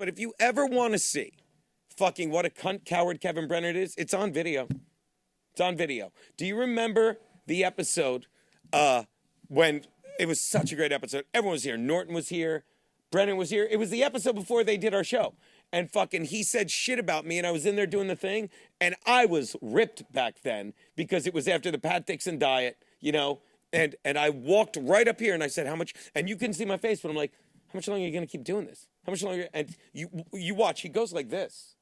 But if you ever want to see fucking what a cunt coward Kevin Brennan is, it's on video. It's on video. Do you remember the episode when it was such a great episode? Everyone was here. Norton was here. Brennan was here. It was the episode before they did our show. And fucking he said shit about me, and I was in there doing the thing, and I was ripped back then because it was after the Pat Dixon diet, you know, and I walked right up here and I said, how much, and you couldn't see my face, but I'm like, how much longer are you going to keep doing this? How much longer? And you watch, he goes like this.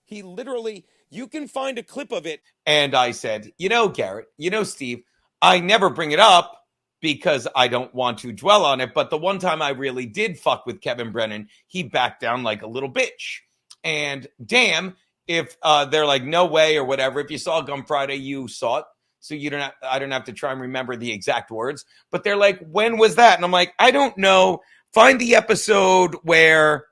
He literally, you can find a clip of it. And I said, you know, Garrett, you know, Steve, I never bring it up because I don't want to dwell on it. But the one time I really did fuck with Kevin Brennan, he backed down like a little bitch. And damn, if they're like, no way or whatever, if you saw Gun Friday, you saw it. So I don't have to try and remember the exact words. But they're like, when was that? And I'm like, I don't know. Find the episode where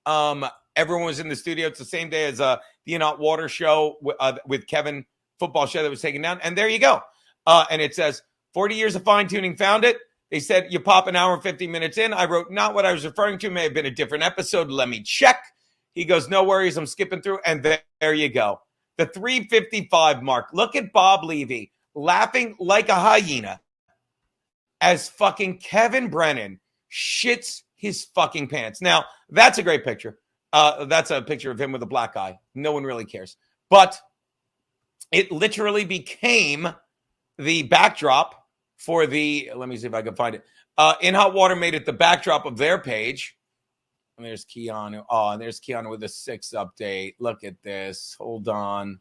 everyone was in the studio. It's the same day as the Hot Water show with Kevin, football show that was taken down. And there you go. And it says, 40 years of fine-tuning found it. They said, you pop an hour and 50 minutes in. I wrote, not what I was referring to. May have been a different episode. Let me check. He goes, no worries. I'm skipping through. And there you go. The 3:55 mark. Look at Bob Levy laughing like a hyena as fucking Kevin Brennan shits his fucking pants. Now, that's a great picture. That's a picture of him with a black eye. No one really cares. But it literally became the backdrop for the, let me see if I can find it. In Hot Water made it the backdrop of their page. And there's Keanu. Oh, and there's Keanu with a 6 update. Look at this. Hold on.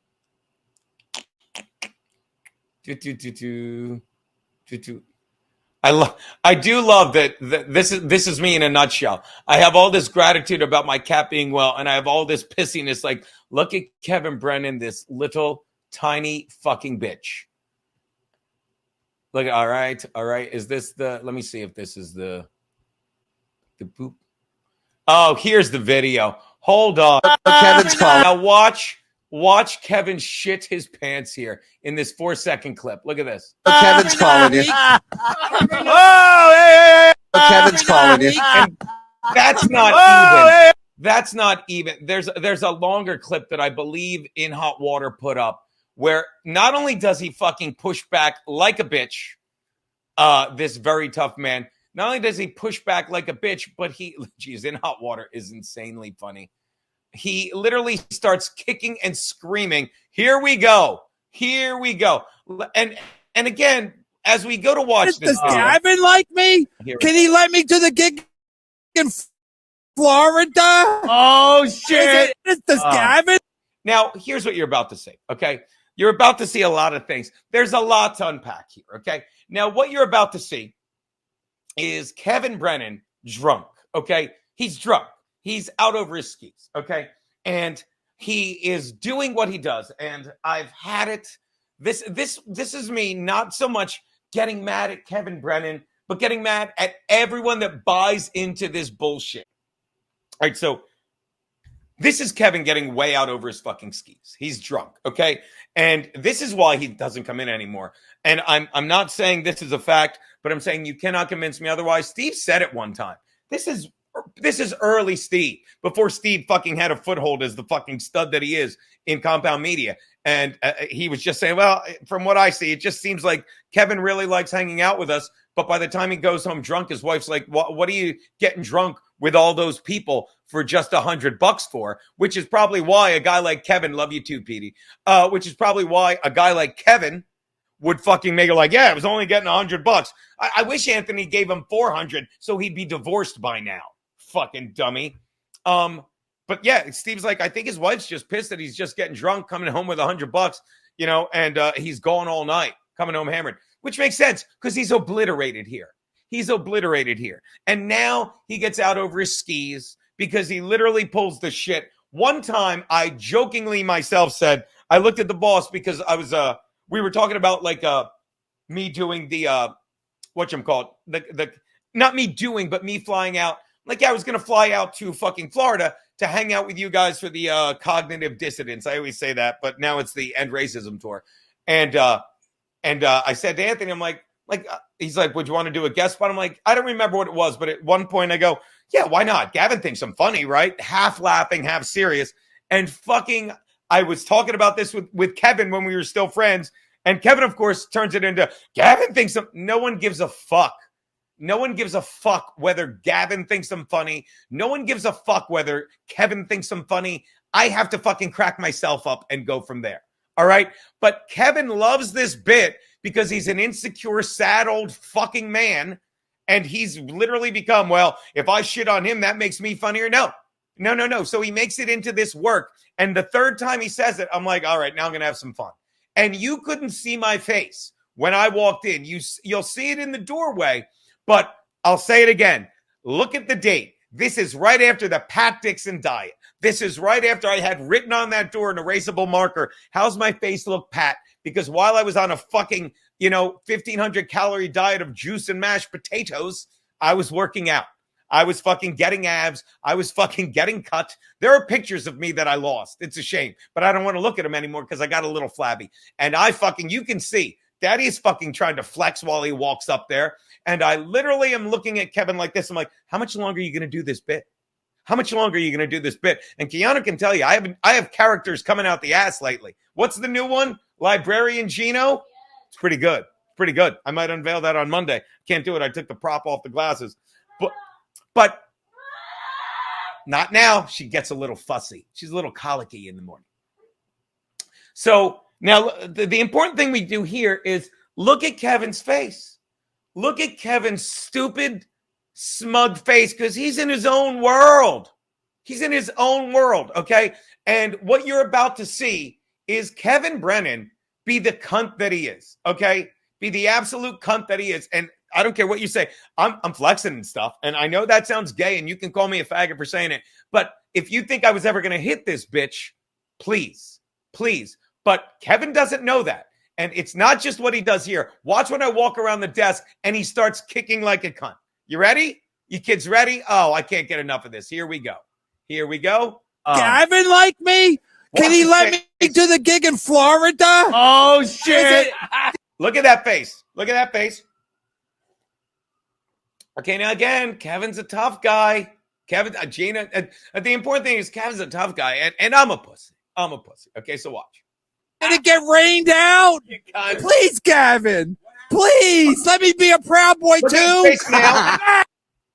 I do love that this is me in a nutshell. I have all this gratitude about my cat being well, and I have all this pissiness. Like, look at Kevin Brennan, this little tiny fucking bitch. Look, all right. Is this let me see if this is the boop. Oh, here's the video. Hold on. Kevin's calling. Now watch Kevin shit his pants here in this 4-second clip. Look at this. Kevin's calling you. Oh, hey. Kevin's calling you. And that's not even. That's not even. There's a longer clip that I believe In Hot Water put up where not only does he fucking push back like a bitch, this very tough man, not only does he push back like a bitch, but In Hot Water is insanely funny. He literally starts kicking and screaming, here we go. And again, as we go to watch this. Does Gavin like me? Can he let me to the gig in Florida? Oh, shit. Does Gavin? Now, here's what you're about to see, okay? You're about to see a lot of things. There's a lot to unpack here, okay? Now, what you're about to see is Kevin Brennan drunk, okay? He's drunk. He's out over his skis, okay? And he is doing what he does. And I've had it. This is me not so much getting mad at Kevin Brennan, but getting mad at everyone that buys into this bullshit. All right, so this is Kevin getting way out over his fucking skis. He's drunk, okay? And this is why he doesn't come in anymore. And I'm not saying this is a fact, but I'm saying you cannot convince me otherwise. Steve said it one time. This is early Steve, before Steve fucking had a foothold as the fucking stud that he is in Compound Media. And he was just saying, well, from what I see, it just seems like Kevin really likes hanging out with us. But by the time he goes home drunk, his wife's like, what are you getting drunk with all those people for just $100 for? Which is probably why a guy like Kevin, love you too, Petey, which is probably why a guy like Kevin would fucking make it like, yeah, I was only getting $100. I wish Anthony gave him 400 so he'd be divorced by now. Fucking dummy. But yeah, Steve's like, I think his wife's just pissed that he's just getting drunk, coming home with $100, you know, and he's gone all night, coming home hammered, which makes sense because he's obliterated here. And now he gets out over his skis because he literally pulls the shit. One time I jokingly myself said, I looked at the boss because I was, we were talking about like me doing the, whatchamacallit, not me doing, but me flying out. Like, yeah, I was going to fly out to fucking Florida to hang out with you guys for the cognitive dissidence. I always say that, but now it's the End Racism Tour. And I said to Anthony, I'm like, he's like, would you want to do a guest spot? I'm like, I don't remember what it was, but at one point I go, yeah, why not? Gavin thinks I'm funny, right? Half laughing, half serious. And I was talking about this with Kevin when we were still friends. And Kevin, of course, turns it into Gavin thinks no one gives a fuck. No one gives a fuck whether Gavin thinks I'm funny. No one gives a fuck whether Kevin thinks I'm funny. I have to fucking crack myself up and go from there. All right. But Kevin loves this bit because he's an insecure, sad old fucking man. And he's literally become, well, if I shit on him, that makes me funnier. No. So he makes it into this work. And the third time he says it, I'm like, all right, now I'm going to have some fun. And you couldn't see my face when I walked in. You'll see it in the doorway, but I'll say it again. Look at the date. This is right after the Pat Dixon diet. This is right after I had written on that door an erasable marker, how's my face look, Pat? Because while I was on a fucking, 1,500 calorie diet of juice and mashed potatoes, I was working out. I was fucking getting abs. I was fucking getting cut. There are pictures of me that I lost. It's a shame, but I don't want to look at them anymore because I got a little flabby. And you can see, Daddy is fucking trying to flex while he walks up there. And I literally am looking at Kevin like this. I'm like, how much longer are you going to do this bit? How much longer are you going to do this bit? And Keanu can tell you, I have characters coming out the ass lately. What's the new one? Librarian Geno? It's pretty good. Pretty good. I might unveil that on Monday. Can't do it. I took the prop off the glasses. But not now. She gets a little fussy. She's a little colicky in the morning. So now the important thing we do here is look at Kevin's face. Look at Kevin's stupid, smug face because he's in his own world. He's in his own world, okay? And what you're about to see is Kevin Brennan be the cunt that he is, okay? Be the absolute cunt that he is. And I don't care what you say. I'm flexing and stuff. And I know that sounds gay and you can call me a faggot for saying it. But if you think I was ever going to hit this bitch, please. But Kevin doesn't know that. And it's not just what he does here. Watch when I walk around the desk and he starts kicking like a cunt. You ready? You kids ready? Oh, I can't get enough of this. Here we go. Gavin like me? Can he let me do the gig in Florida? Oh, shit. Look at that face. Okay, now again, Kevin's a tough guy. Gina, the important thing is Kevin's a tough guy, and I'm a pussy. Okay, so watch. Did it get rained out? Please, Gavin. Please, let me be a proud boy, Look too. at his face now.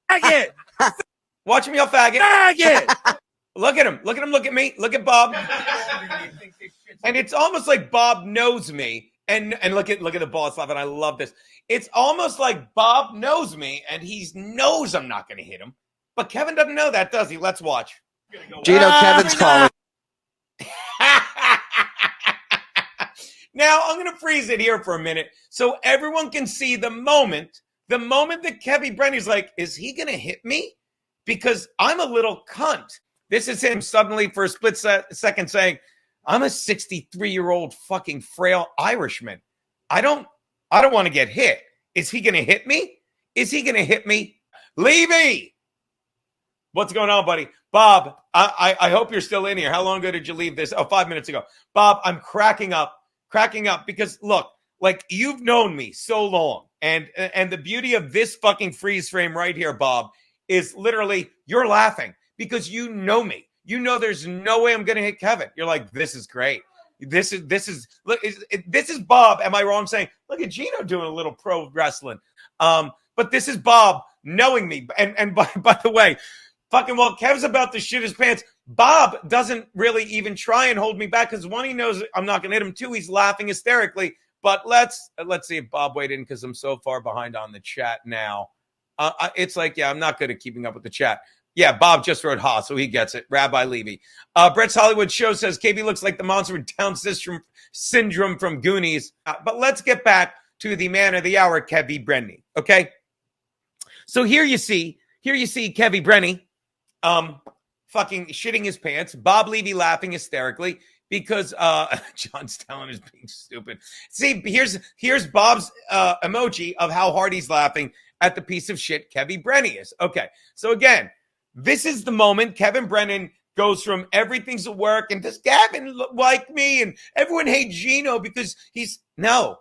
Faggot. Watch me, you faggot. Faggot. Look at him. Look at me. Look at Bob. And it's almost like Bob knows me. And look at the boss laughing. I love this. It's almost like Bob knows me and he knows I'm not going to hit him. But Kevin doesn't know that, does he? Let's watch. Geno, Kevin's calling. Now, I'm going to freeze it here for a minute so everyone can see the moment that Kevin Brennan's like, is he going to hit me? Because I'm a little cunt. This is him suddenly for a split second saying, I'm a 63-year-old fucking frail Irishman. I don't want to get hit. Is he going to hit me? Levy! What's going on, buddy? Bob, I hope you're still in here. How long ago did you leave this? Oh, 5 minutes ago. Bob, I'm cracking up because look, like you've known me so long. And the beauty of this fucking freeze frame right here, Bob, is literally you're laughing because you know me. You know there's no way I'm going to hit Kevin. You're like, this is great. This is Bob. Am I wrong saying, look at Geno doing a little pro wrestling. But this is Bob knowing me. And by the way, fucking while Kev's about to shit his pants, Bob doesn't really even try and hold me back because one, he knows I'm not going to hit him. Two, he's laughing hysterically. But let's see if Bob weighed in because I'm so far behind on the chat now. It's like, yeah, I'm not good at keeping up with the chat. Yeah, Bob just wrote ha, so he gets it. Rabbi Levy. Brett's Hollywood Show says KB looks like the monster with Down syndrome from Goonies. But let's get back to the man of the hour, Kevin Brennan. Okay? So here you see Kevin Brennan fucking shitting his pants. Bob Levy laughing hysterically because John's telling is being stupid. See, here's Bob's emoji of how hard he's laughing at the piece of shit Kevin Brennan is. Okay, so again, this is the moment Kevin Brennan goes from everything's a work and does Gavin look like me and everyone hates Geno because no.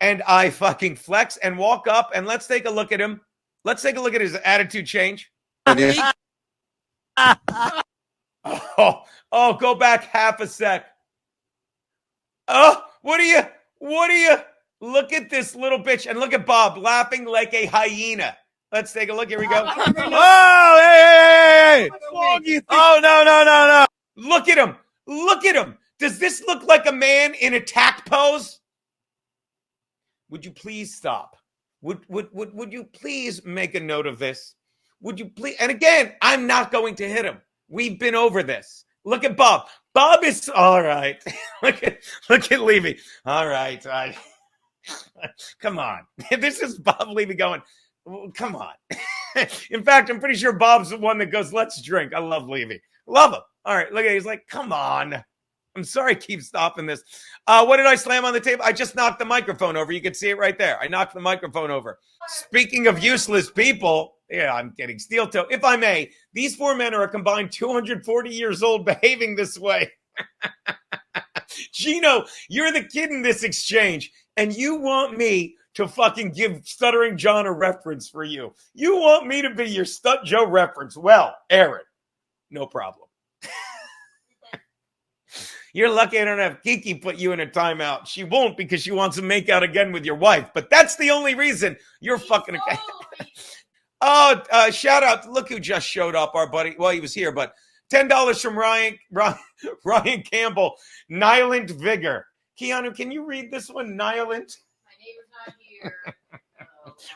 and I fucking flex and walk up, and let's take a look at him. Let's take a look at his attitude change. Oh, go back half a sec. Oh, what are you? Look at this little bitch, and look at Bob laughing like a hyena. Let's take a look. Here we go. Oh, hey! Oh, no. Look at him. Does this look like a man in attack pose? Would you please stop? Would you please make a note of this? Would you please? And again, I'm not going to hit him. We've been over this. Look at Bob. Bob is all right. look at Levy. All right. Come on. This is Bob Levy going, come on. In fact, I'm pretty sure Bob's the one that goes, let's drink. I love Levy. Love him. All right. Look at it. He's like, come on. I'm sorry I keep stopping this. What did I slam on the table? I just knocked the microphone over. You can see it right there. I knocked the microphone over. Speaking of useless people, yeah, I'm getting steel toe. If I may, these four men are a combined 240 years old behaving this way. Geno, you're the kid in this exchange, and you want me to fucking give Stuttering John a reference for you. You want me to be your Stut Joe reference. Well, Aaron, no problem. You're lucky I don't have Kiki put you in a timeout. She won't because she wants to make out again with your wife. But that's the only reason you're fucking... Shout out. Look who just showed up, our buddy. Well, he was here, but $10 from Ryan Campbell. Nylent Vigor. Keanu, can you read this one? Nylent? My neighbor's not here.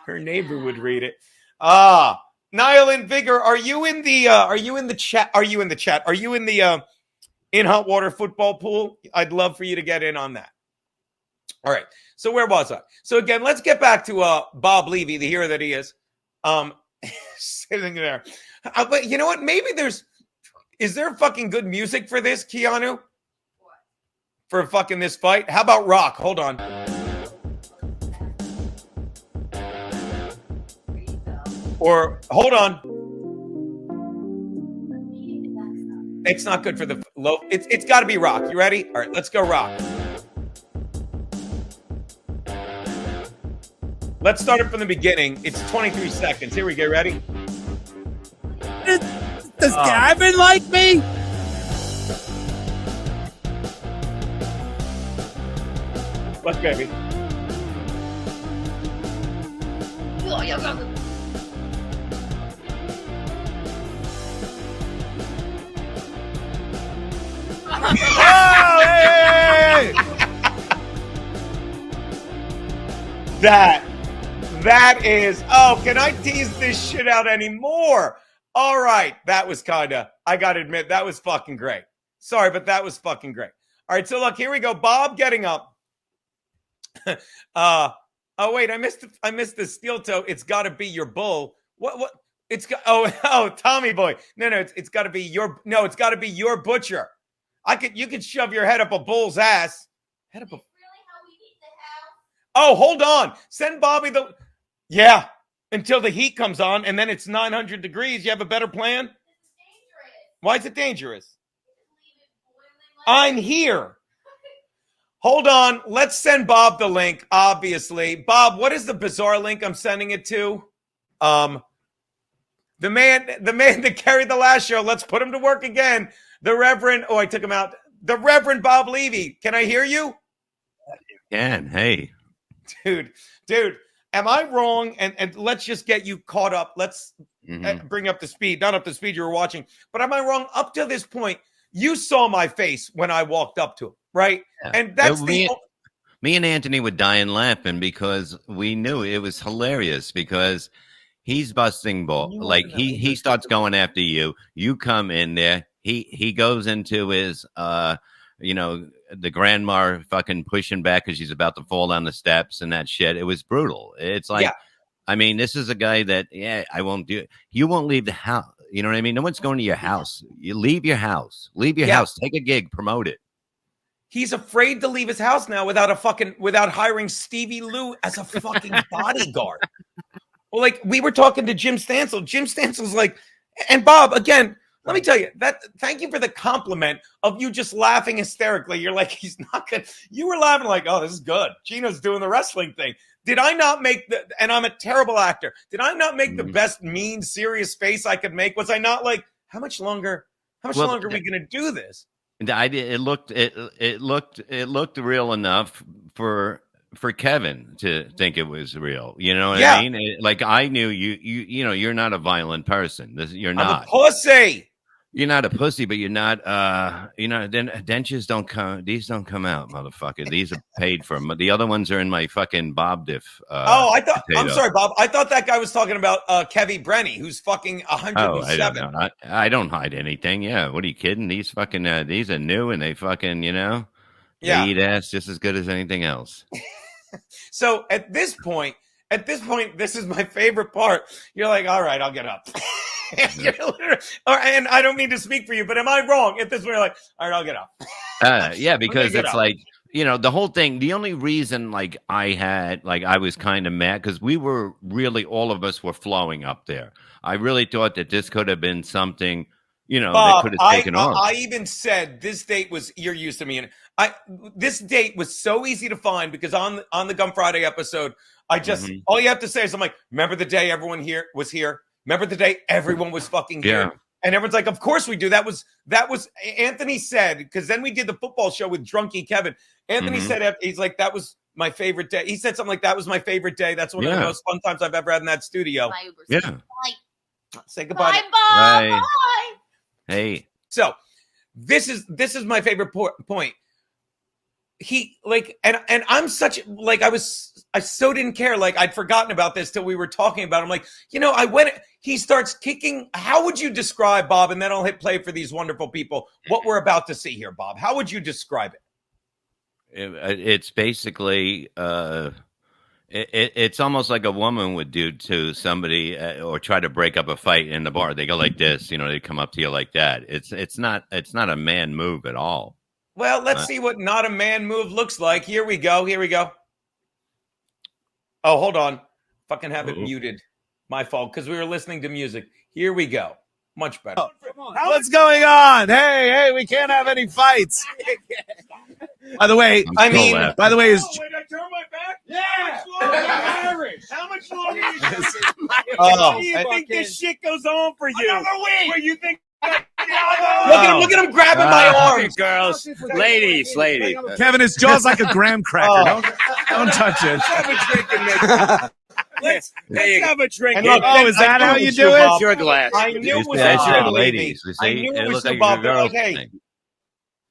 Her neighbor would read it. Nylent Vigor, are you in the chat? Are you in the in hot water football pool? I'd love for you to get in on that. All right. So where was I? So again, let's get back to Bob Levy, the hero that he is. Sitting there. But you know what? Maybe is there fucking good music for this, Keanu? What? For fucking this fight? How about rock? Hold on. Or hold on. It's not good for the low. It's got to be rock. You ready? All right, let's go rock. Let's start it from the beginning. It's 23 seconds. Here we go. Ready? Does Gavin like me? Let's go, baby. Oh, hey! That is, can I tease this shit out anymore? All right, that was I gotta admit, that was fucking great. Sorry, but that was fucking great. All right, so look, here we go. Bob getting up. Oh wait, I missed the steel toe. It's gotta be your bull. What? Tommy boy. No, it's gotta be it's gotta be your butcher. You could shove your head up a bull's ass. Head up a... Oh, hold on. Send Bobby Yeah, until the heat comes on, and then it's 900 degrees. You have a better plan? This is dangerous. Why is it dangerous? Leave it boiling like I'm here. Hold on. Let's send Bob the link, obviously. Bob, what is the bizarre link I'm sending it to? The man that carried the last show. Let's put him to work again. The Reverend, I took him out. The Reverend Bob Levy. Can I hear you? Can. Hey. Dude, am I wrong? And let's just get you caught up. Let's bring up the speed. Not up the speed you were watching. But am I wrong? Up to this point, you saw my face when I walked up to him, right? Yeah. And that's me and Anthony were dying laughing because we knew it was hilarious because he's busting ball. Like he starts going after you. You come in there. He goes into his the grandma fucking pushing back because she's about to fall down the steps and that shit. It was brutal. It's like, I mean, this is a guy that, I won't do it. You won't leave the house. You know what I mean? No one's going to your house. You leave your house. Leave your house. Take a gig. Promote it. He's afraid to leave his house now without hiring Stevie Lou as a fucking bodyguard. Well, like we were talking to Jim Stansel. Jim Stansel's like, and Bob, again, Let me tell you that. Thank you for the compliment of you just laughing hysterically. You're like, he's not good. You were laughing like, oh, this is good. Geno's doing the wrestling thing. Did I not make the? And I'm a terrible actor. Did I not make the best mean, serious face I could make? Was I not like, how much longer? How much longer are we going to do this? It looked real enough for Kevin to think it was real. You know what I mean? Like I knew you know, you're not a violent person. You're not. I'm a pussy. You're not a pussy, but you're not. Then dentures don't come. These don't come out, motherfucker. These are paid for. The other ones are in my fucking Bob Diff. I thought. Potato. I'm sorry, Bob. I thought that guy was talking about Kevy Brennan, who's fucking 107. I don't know. I don't hide anything. Yeah, what are you kidding? These fucking these are new, and they fucking they eat ass just as good as anything else. So at this point, this is my favorite part. You're like, all right, I'll get up. And I don't mean to speak for you, but am I wrong? At this point, you're like, all right, I'll get up. Yeah, because it's like, the whole thing, the only reason like I was kind of mad because we were really, all of us were flowing up there. I really thought that this could have been something, that could have taken off. I even said this date was, you're used to me. And this date was so easy to find because on the Gun Friday episode, I just, all you have to say is I'm like, remember the day everyone here was here? Remember the day everyone was fucking here? Yeah. And everyone's like, of course we do. That was Anthony said, because then we did the football show with Drunky Kevin. Anthony said, he's like, that was my favorite day. He said something like, that was my favorite day. That's one of the most fun times I've ever had in that studio. Yeah. Say goodbye. Bye, Bob. Bye. Hey. So this is my favorite point. He like, and I'm such like, I so didn't care. Like I'd forgotten about this till we were talking about it. I'm like, he starts kicking. How would you describe, Bob? And then I'll hit play for these wonderful people. What we're about to see here, Bob. How would you describe it? It's basically, it's almost like a woman would do to somebody or try to break up a fight in the bar. They go like this, they come up to you like that. It's not a man move at all. Well, let's see what not a man move looks like. Here we go. Oh, hold on. Fucking have it muted. My fault, because we were listening to music. Here we go. Much better. What's going on? Hey, we can't have any fights. By the way, is Wait, I turn my back? Yeah. How much longer is this? Oh, Do you think this shit goes on for you? Another week. Where you think? Look at him grabbing my arms. Girls, ladies. Kevin, his jaw's like a graham cracker. Don't touch it. Have a drink and make Let's have a drink. And look, is that how you do it? Bob. Your glass. I knew it was That's Bob. your ladies. I knew it was like Bob. a They're girl like, hey, thing.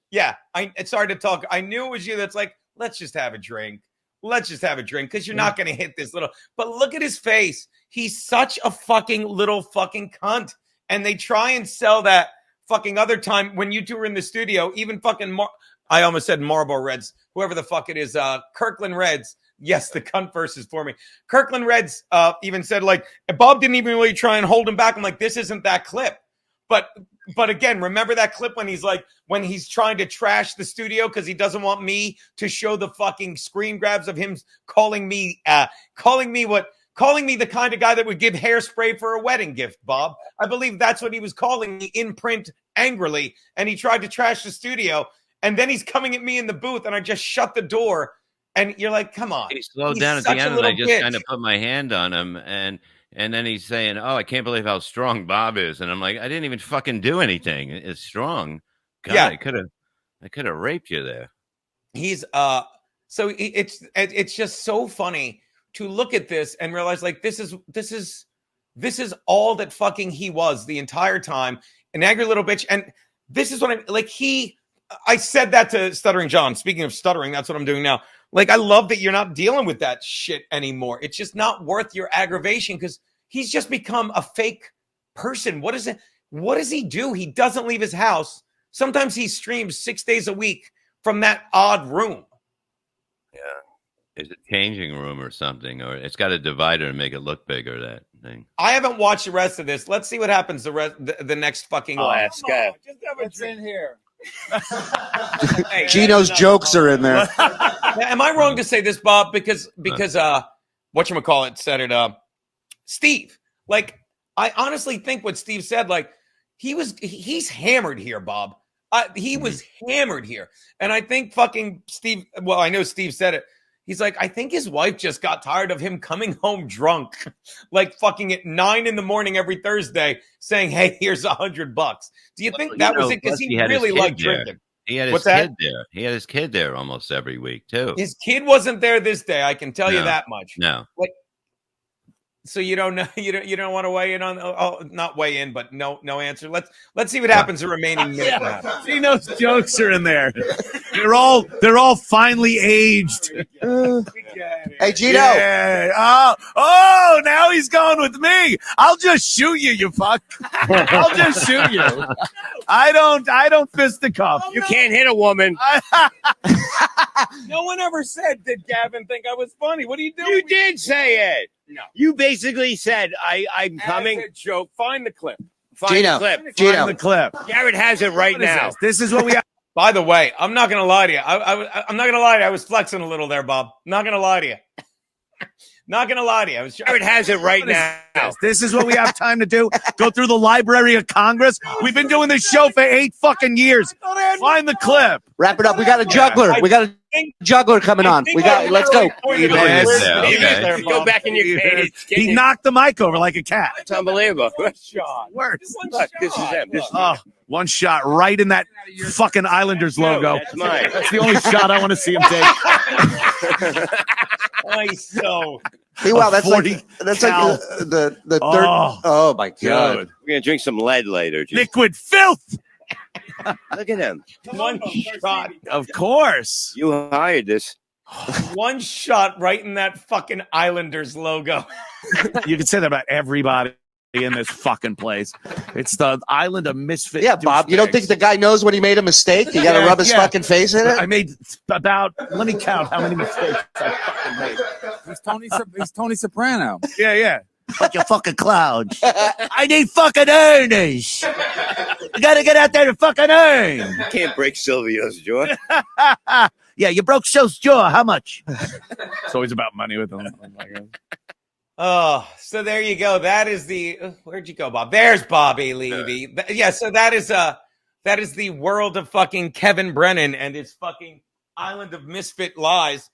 yeah, it's hard to talk. I knew it was you. That's like, let's just have a drink. Let's just have a drink because you're not going to hit this little. But look at his face. He's such a fucking little fucking cunt. And they try and sell that fucking other time when you two were in the studio. Even fucking I almost said Marlboro Reds. Whoever the fuck it is, Kirkland Reds. Yes, the cunt versus for me. Kirkland Reds even said like Bob didn't even really try and hold him back. I'm like, this isn't that clip. But again, remember that clip when he's trying to trash the studio because he doesn't want me to show the fucking screen grabs of him calling me the kind of guy that would give hairspray for a wedding gift, Bob. I believe that's what he was calling me in print angrily. And he tried to trash the studio. And then he's coming at me in the booth and I just shut the door. And you're like, come on. He slowed down at the end and I just kind of put my hand on him. And then he's saying, oh, I can't believe how strong Bob is. And I'm like, I didn't even fucking do anything. It's strong. God, yeah. I could have raped you there. He's so it's just so funny to look at this and realize like this is all that fucking he was the entire time, an angry little bitch. And this is what I said that to Stuttering John. Speaking of stuttering, that's what I'm doing now. Like, I love that you're not dealing with that shit anymore. It's just not worth your aggravation because he's just become a fake person. What does he do? He doesn't leave his house. Sometimes he streams 6 days a week from that odd room. Yeah. Is it changing room or something? Or it's got a divider to make it look bigger, that thing. I haven't watched the rest of this. Let's see what happens the next fucking let's go. Just have a drink in here. Hey, Geno's jokes are in there. Am I wrong to say this, Bob? Because whatchamacallit said it, Steve. Like, I honestly think what Steve said, like, he's hammered here, Bob. He was hammered here. And I think fucking Steve, well, I know Steve said it. He's like, I think his wife just got tired of him coming home drunk, like fucking at 9 a.m. every Thursday saying, hey, here's $100. Do you think that was it? Because he really liked drinking. He had his kid there. He had his kid there almost every week, too. His kid wasn't there this day. I can tell you that much. No. Like, so you don't know, you don't want to weigh in on, not weigh in, but no answer. Let's see what happens the remaining minute. Geno's jokes are in there. They're all finally aged. Hey, Geno. Yeah. Oh, now he's going with me. I'll just shoot you, you fuck. I'll just shoot you. I don't fisticuff. You can't hit a woman. No one ever said, did Gavin think I was funny? What are you doing? You did say it. No. You basically said, I'm coming. As a joke. Find the clip. Find Geno. the clip. Find the clip. Garrett has it right What is now. this is what we have. By the way, I'm not going to lie to you. I'm not going to lie to you. I was flexing a little there, Bob. Not going to lie to you. Not going to lie to you. Garrett has it right now. This is what we have time to do. Go through the Library of Congress. We've been doing this show for 8 fucking years. Find the clip. Wrap it up. We got a juggler. We got a juggler coming on. Let's go. Okay. Go back in your cage. He knocked the mic over like a cat. It's unbelievable. Worse. Look, this is him. This is Oh, one shot right in that fucking Islanders logo. That's mine. That's the only shot I want to see him take. Wow, that's like 40 the third. Oh my God. Good. We're going to drink some lead later. Liquid filth. Look at him. One shot. Of course. You hired this. One shot right in that fucking Islanders logo. You can say that about everybody in this fucking place. It's the island of misfit. Yeah, Bob. You don't think the guy knows when he made a mistake? You got to rub his fucking face in it. I made about. Let me count how many mistakes I fucking made. He's Tony Soprano. Yeah. Fuck your fucking clouds. I need fucking earners. You got to get out there to fucking earn. You can't break Silvio's jaw. Yeah, you broke Show's jaw. How much? It's always about money with them. Oh, so there you go. That is the where'd you go, Bob? There's Bobby Levy. Yeah, so that is the world of fucking Kevin Brennan and his fucking island of misfit lies.